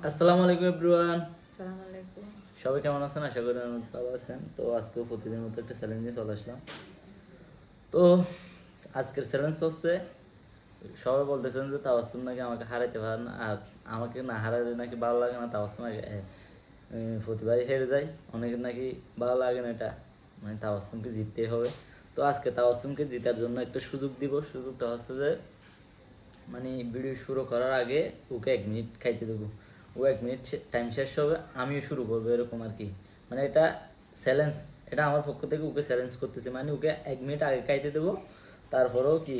আসসালামু আলাইকুম এভরিওয়ান। আসসালামু আলাইকুম। সবাই কেমন আছেন? আশা করি অনেক ভালো আছেন। তো আজকেও প্রতিদিনের মতো একটা চ্যালেঞ্জ নিয়ে চলে আসলাম। তো আজকের চ্যালেঞ্জ হচ্ছে, সবাই বলতেছেন যে তাবাসসুম নাকি আমাকে হারাইতে পারে না, আর আমাকে না হারাইলে নাকি ভালো লাগে না। তাবাসসুম প্রতিবারই হেরে যায়। অনেকের নাকি ভালো লাগে না এটা, মানে তাবাসসুমকে জিততেই হবে। তো আজকে তাবাসসুমকে জেতার জন্য একটা সুযোগ দিব। সুযোগটা হচ্ছে যে, মানে ভিডিও শুরু করার আগে ওকে 1 মিনিট খাইতে দেবো। ও 1 মিনিট টাইম শেষ হবে, আমিও শুরু করবো, এরকম আর কি। মানে এটা চ্যালেঞ্জ, এটা আমার পক্ষ থেকে ওকে চ্যালেঞ্জ করতেছে। মানে ওকে 1 মিনিট আগে খাইতে দেবো। তারপরেও কি,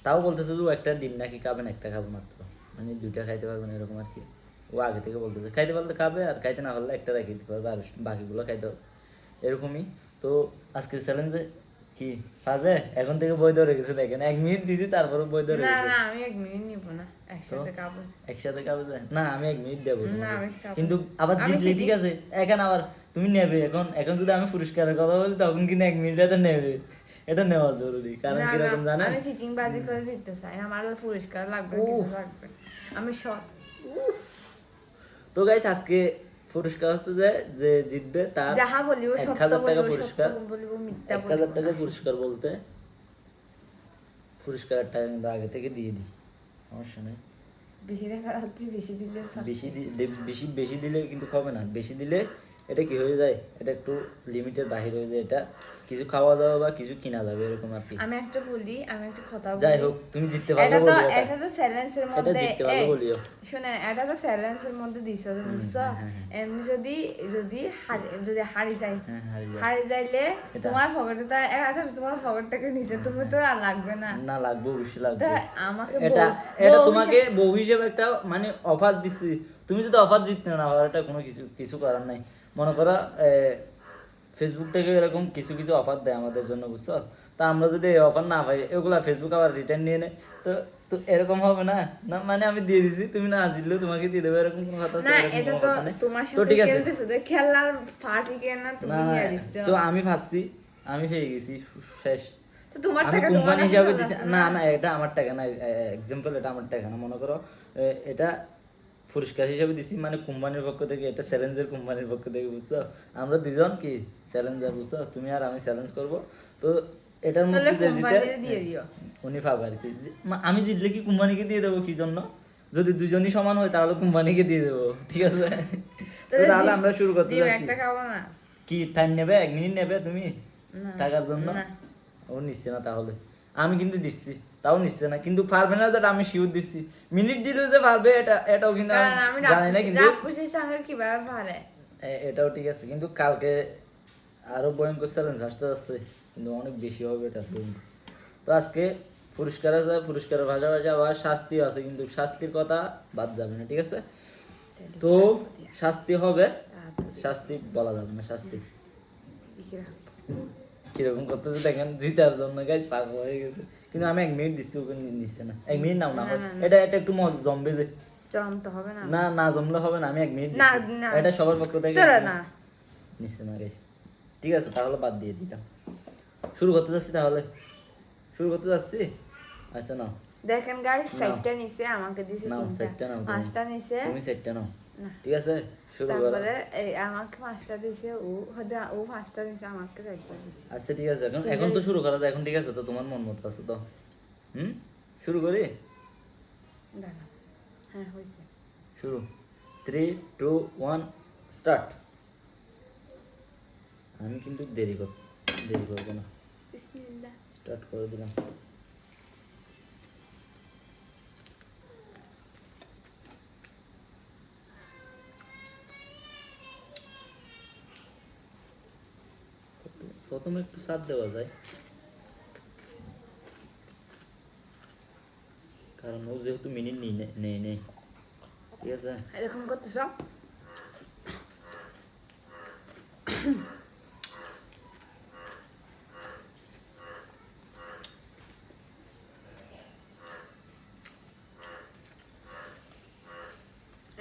তাও বলতেছে যে ও একটা ডিম নাকি খাবেন, একটা খাবো মাত্র, মানে 2টা খাইতে পারবেন এরকম আর কি। ও আগে থেকে বলতেছে খাইতে পারলে খাবে, আর খাইতে না পারলে একটা রেখে দিতে পারবে, আর বাকিগুলো খাইতে হবে, এরকমই। তো আজকের চ্যালেঞ্জে কি পারবে? এখন থেকে বই ধরে গেছে, দেখেন 1 মিনিট দিয়েছি তারপরে বই ধরে না গেছে। না, আমি 1 মিনিট নিব না, একসাথে খাবো। একসাথে খাবে যায় না, আমি 1 মিনিট দেবো না তোমাকে। আমি খাবো কিন্তু না। আবার আমি জিতলে ঠিক সিটিং আছে, এখন আবার তুমি নেবে। এখন এখন যদি আমি পুরস্কারের কথা বলি, তখন কিন্তু 1 মিনিট তো নেবে। এটা নেওয়া জরুরি, কারণ না না, কিরকম জানেন? আমি সিটিং বাজি করে জিততে চাই, আমার আর পুরস্কার লাগবে না, ও, কিছু লাগবে না। আমি সৎ। তো গাইস, আজকে পুরস্কার হচ্ছে যে, যে জিতবে তার যাহা বলিব সত্য 1,000 টাকা বলিব, সত্য পুরস্কার। বলিব, মিথ্যা 1,000 বলিব টাকা না। পুরস্কার বলতে, পুরস্কারের টাকা কিন্তু আগে থেকে দিয়ে দিই, সমস্যা নেই। বেশি দেখা যাচ্ছে, বেশি দিলে বেশি বেশি দিলে কিন্তু খাবে না। বেশি দিলে এটা কি হয়ে যায়, এটা একটু লিমিটের বাহির হয়ে যায়। এটা কিছু খাওয়া দাওয়া বা কিছু কিনা যাবে, এরকম আর কি। আমি একটা বলি, আমি একটা কথা যাই বলি। হোক, তুমি জিততে পারলে এটা তো বলিও। এটা তো চ্যালেঞ্জের এটা মধ্যে, জিততে পারলে বলিও। শুনেন, এটা তো চ্যালেঞ্জের মধ্যে দিছো, বুঝছো? হ্যাঁ, হ্যাঁ। এমনি যদি যদি যদি হারি যাই, হ্যাঁ, হারিয়ে যাও। হারি যাইলে এটা তোমার পকেটে তো আচ্ছা, তোমার পকেটটাকে নিচে, তুমি তো আর লাগবে না। না, লাগবে, অবশ্যই তা লাগবে। আমাকে এটা এটা বউ তোমাকে হিসেবে- বউ হিসেবে একটা মানে অফার দিচ্ছি। তুমি যদি অফার জিততে না পারো, এটা কোনো কিছু কিছু করার নাই। মনে করো ফেসবুক থেকে এরকম কিছু কিছু অফার দেয় আমাদের জন্য, বুঝছো? তা আমরা যদি এই অফার না পাই, এগুলা ফেসবুক আবার রিটার্ন নিয়ে নেয়। তো তো এরকম হবে না। না মানে আমি দিয়ে দিছি, তুমি না জিতলেও তোমাকে দিয়ে দেবো, এরকম কোনো কথা আছে? না, এরকম এটা কোনো তো কথা নেই। তোমার তো সাথে ঠিক আছে। খেলতেছো, তো খেলার পার্টি কেন না, না তুমি না, ইয়ে দিচ্ছ। তো আমি ফাঁসছি, আমি পেয়ে গেছি, শেষ। তো তোমার আমি টাকা তোমার কোম্পানি কাছে হিসাবে চলে দিছি আসছে না, না। না এটা আমার টাকা না। এক্সাম্পল, এটা আমার টাকা না, মনে করো এটা পুরস্কার হিসাবে দিছি, মানে কোম্পানির পক্ষ থেকে, এটা চ্যালেঞ্জের কোম্পানির পক্ষ থেকে, বুঝছো? আমরা দুজন কি চ্যালেঞ্জার, বুঝছো? তুমি আর আমি চ্যালেঞ্জ করব। তো এটার তাহলে মধ্যে যে জিতে, কোম্পানির দিয়ে দিও। উনি পাবে আর কি। আমি জিতলে কি কোম্পানিকে দিয়ে দেবো? কি জন্য? যদি দুজনই সমান হয়, তাহলে কোম্পানিকে দিয়ে দেবো, ঠিক আছে? তো তাহলে আমরা শুরু করতে ডিম যাচ্ছি। একটা খাবো না। কি টাইম নেবে? 1 মিনিট নেবে তুমি না টাকার জন্য? না ও নিচ্ছে না তাহলে। আমি কিন্তু দিচ্ছি, তাও নিচ্ছে না। কিন্তু পারবে না, যেটা আমি শিওর দিচ্ছি। মিনিট দিলেও যে পারবে, এটাও কিন্তু আমি কারণ আমি জানি না। কিন্তু রাক্ষসীর সঙ্গে কিভাবে পারে। এটাও ঠিক আছে, কিন্তু কালকে আরো ভয়ঙ্কর চ্যালেঞ্জ আসতে যাচ্ছে, কিন্তু অনেক বেশি হবে এটা পর্যন্ত। তো আজকে পুরস্কার আছে, পুরস্কারের পাশাপাশি আবার শাস্তিও আছে, কিন্তু শাস্তির কথা বাদ যাবে না, ঠিক আছে? তো শাস্তি হবে, শাস্তি বলা যাবে না, শাস্তি কিরকম করতেছে দেখেন, জিতার জন্য গাইস পাগল হয়ে গেছে। কিন্তু আমি 1 মিনিট দিচ্ছি, ওকে নিচ্ছে না। 1 মিনিট নাও না, এটা এটা একটু জমবে যে। জমতে হবে না। না না, জমলে হবে না। আমি 1 মিনিট না দিচ্ছি, না, এটা সবার পক্ষ থেকে তোরা না। নিচ্ছে না গাইস। ঠিক আছে, তাহলে বাদ দিয়ে দিলাম। শুরু করতে যাচ্ছি তাহলে, শুরু করতে যাচ্ছি। আচ্ছা নাও, দেখেন গাইস, নাও। সাইডটা নিচে আমাকে দিছে নাও, 3টা, সেটটা নাও, 5টা নিচে। তুমি সেটটা নাও, না, ঠিক আছে? শুরু করো। তারপরে এই আমাকে 5টা দিছে, ও 5টা দিছে, আমাকে 4টা দিছে। আচ্ছা ঠিক আছে, এখন এখন তো শুরু করা যায় এখন, ঠিক আছে? তো তোমার মন মতো আছে তো। শুরু করি। দাঁড়া, হ্যাঁ হয়েছে। শুরু। 3, 2, 1, স্টার্ট। আমি কিন্তু দেরি করবো না, বিসমিল্লাহ। স্টার্ট করে দিলাম। প্রথমে একটু স্বাদ দেওয়া যায়, কারণ ও যেহেতু মিনিট নেই নেই, ঠিক আছে? এরকম করতেছ?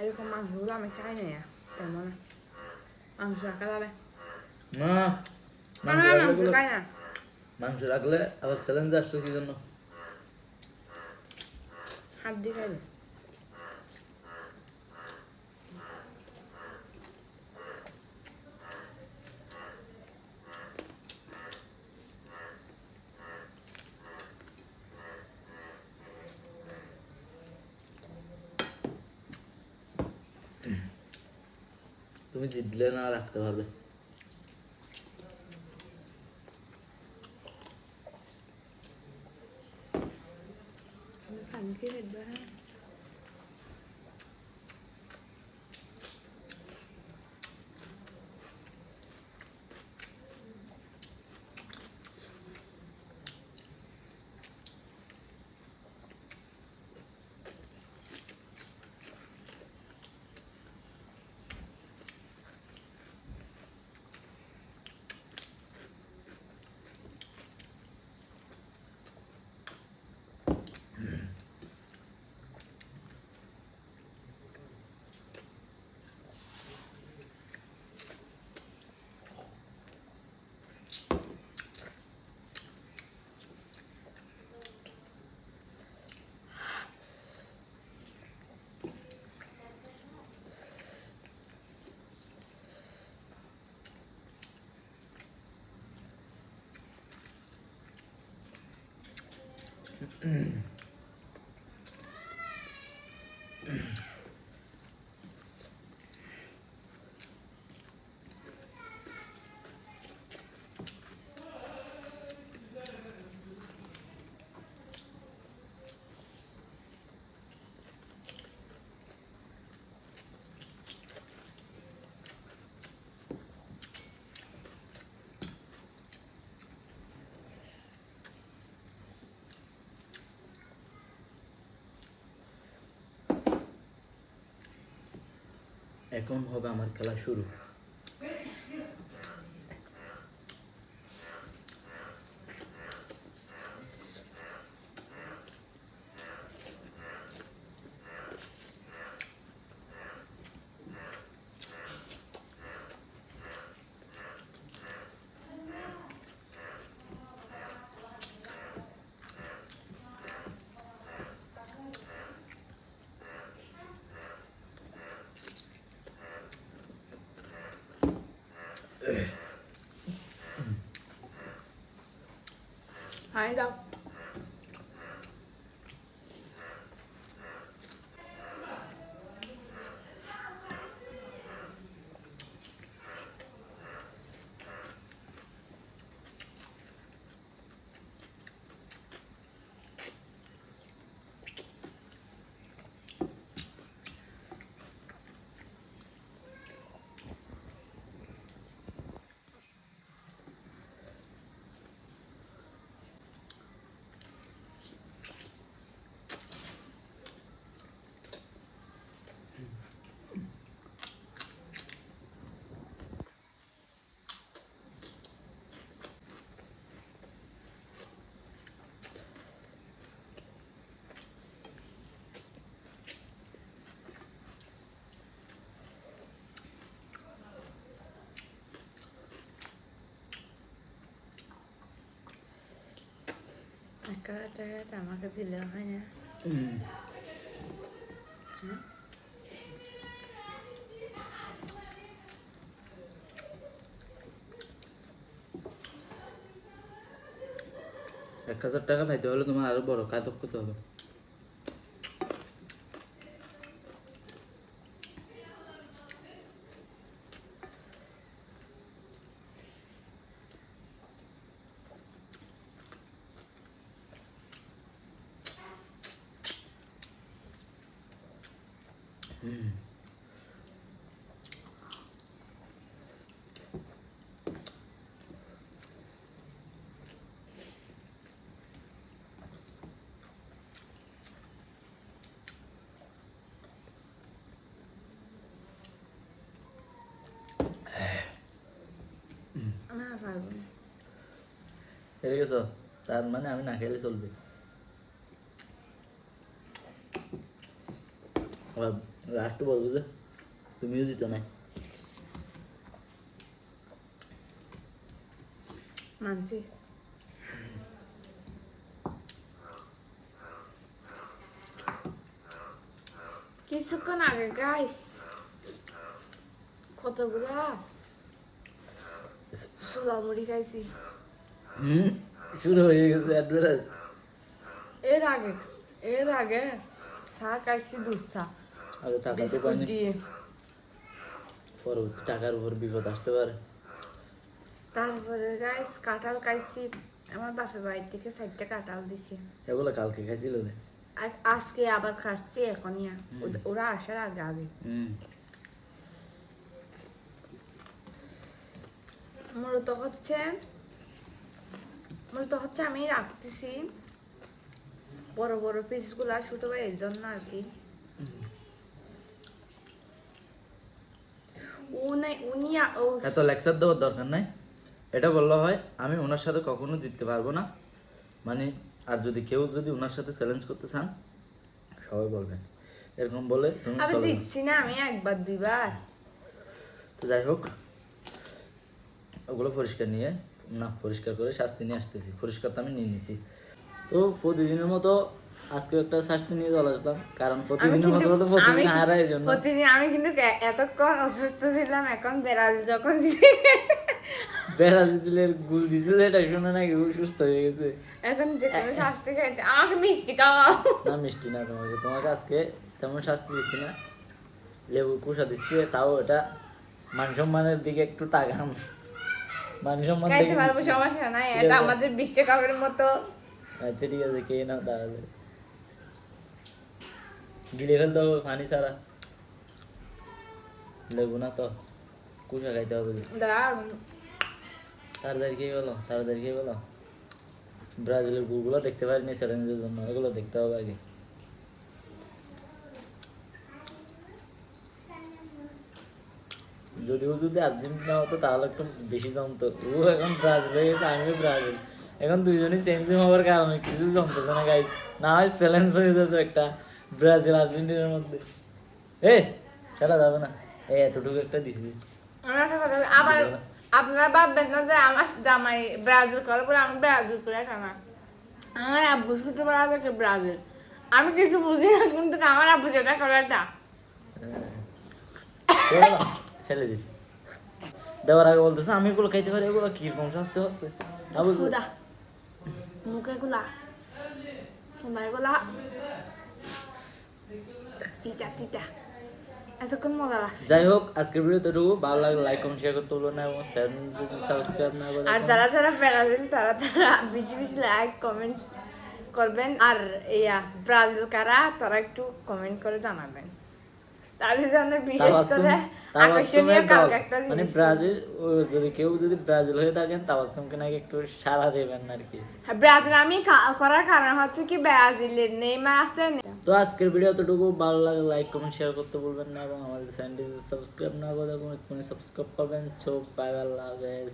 এরকম মাংসগুলো আমি চাই না, তেমন মাংস রাখা যাবে না, না। মাংস না, রাখলে মাংস গুলো- খাই না। মাংস রাখলে আবার চ্যালেঞ্জ আসছে কি জন্য? হাত দিয়ে খাইবে। তুমি জিতলে না রাখতে পারবে। পানি খেয়ে দেখবে হ্যাঁ। এখন হবে আমার খেলা শুরু। পানি দাও। একটা জায়গাটা আমাকে দিলে হয় না। এক 1000 টাকা পাইতে হলে তোমার আরো বড় কাজ করতে হবে। না পারবো না। হেরে গেছো, তার মানে আমি না খেলে চলবে। আবার লাস্ট বলবো যে তুমিও জিতো নাই। মানছি। কিছুক্ষণ আগে গাইস কতগুলা সুলামুড়ি খাইছি। শুরু হয়ে গেছে অ্যাডভার্টাইজ। এর আগে চা খাইছি দুধ চা আগে টাকা তো বিস্কুট পাইনি। দিয়ে। পরবর্তী টাকার উপর বিপদ আসতে পারে। তারপরে গাইস কাঁঠাল খাইছি, আমার বাপের বাড়ি থেকে 4টা কাঁঠাল দিছে। এগুলো কালকে খাইছিল রে। আজকে আবার খাচ্ছি এখনই, ওরা আসার আগে আগে। মূলত হচ্ছে আমি রাখতেছি বড় বড় পিসগুলা, ছোট ভাই এর জন্য আর কি। এত লেকচার দেওয়ার দরকার নাই, এটা বললে হয় আমি ওনার সাথে কখনো জিততে পারবো না মানে। আর যদি কেউ যদি ওনার সাথে চ্যালেঞ্জ করতে চান সবাই বলবেন, এরকম বলে তুমি আমি চলে যাও। জিতছি না, আমি একবার দুইবার। তো যাই হোক, ওগুলো পরিষ্কার করে শাস্তি নিয়ে আসতেছি। পরিষ্কার তো আমি নিয়ে নিছি। তো প্রতিদিনের মতো আজকে একটা শাস্তি নিয়ে চলে আসলাম, কারণ প্রতিদিনের মতো বলতে প্রতিদিন হারাই এই জন্য। প্রতিদিন আমি কিন্তু এতক্ষণ অসুস্থ ছিলাম, এখন বেড়াল যখন ব্রাজিলের গুল দিছে এটা শুনে নাকি ও সুস্থ হয়ে গেছে। এখন যে কোনো শাস্তি খাইতে আমাকে মিষ্টি খাওয়াও। না মিষ্টি না, তোমাকে আজকে তেমন শাস্তি দিচ্ছি না, লেবু কুসা দিচ্ছি, তাও এটা মান সম্মানের দিকে একটু তাকাম। মান সম্মান খাইতে দেখে পারবো, দিচ্ছি। সমস্যা নাই, ঠিক এটা আছে? আমাদের বিশ্বকাপের মতো। আচ্ছা ঠিক আছে, খেয়ে নাও তাহলে। গিলে ফেলতে হবে পানি ছাড়া, লেবু না তো, কুসা খাইতে হবে। দাঁড়াও, তাড়াতাড়ি খেয়ে বলো। ব্রাজিলের গুলগুলো দেখতে পারিনি চ্যালেঞ্জের জন্য, এগুলো দেখতে হবে আগে। যদি আর্জেন্টিনা হতো তাহলে একটু বেশি জমতো। ও এখন ব্রাজিল হয়ে গেছে, আমি ব্রাজিল, এখন দুইজনই সেম হওয়ার কারণে কিছু জমতেছে না গাইজ। না হয় চ্যালেঞ্জ হয়ে যেত একটা ব্রাজিল আর্জেন্টিনার মধ্যে। খেলা যাবে না, এতটুকু একটা দিছি। আমার একটা কথা বলি, আবার আপনারা ভাববেন না যে আমার জামাই ব্রাজিল করে বলে আমি ব্রাজিল করে খানা। আমার আব্বু ছোটবেলা থেকে ব্রাজিল, আমি কিছু বুঝি না, কিন্তু আমার আব্বু যেটা করে এটা। ফেলে দিছি দেওয়ার আগে বলতেছে আমি এগুলো খাইতে পারি, এগুলো কিরকম শাস্তি হচ্ছে। ফুদা মুখে গুলা সোনার গুলা তিতা তিতা, এতক্ষণ মজা লাগছে। যাই হোক, আজকের ভিডিও এতটুকু। ভালো লাগলে লাইক কমেন্ট শেয়ার করতে বলবেন না, এবং চ্যানেল যদি সাবস্ক্রাইব না করে আর যারা যারা ব্রাজিল তারা বেশি বেশি লাইক কমেন্ট করবেন, আর ব্রাজিল কারা তারা একটু কমেন্ট করে জানাবেন। তাদের জন্য বিশেষ করে আকর্ষণীয় কালকে একটা মানে জিনিস, ব্রাজিল যদি কেউ ব্রাজিল হয়ে থাকেন তাবাসসুমকে নাকি একটু সাড়া দেবেন আর কি। হ্যাঁ, ব্রাজিল আমি করার কারণ হচ্ছে কি ব্রাজিলের নেইমার আছে। তো আজকের ভিডিও এতটুকু। ভালো লাগলে লাইক কমেন্ট শেয়ার করতে বলবেন না, এবং আমাদের চ্যানেলটি সাবস্ক্রাইব না করে এখনই সাবস্ক্রাইব করবেন। চোখ বাই, আল্লাহ হাফেজ।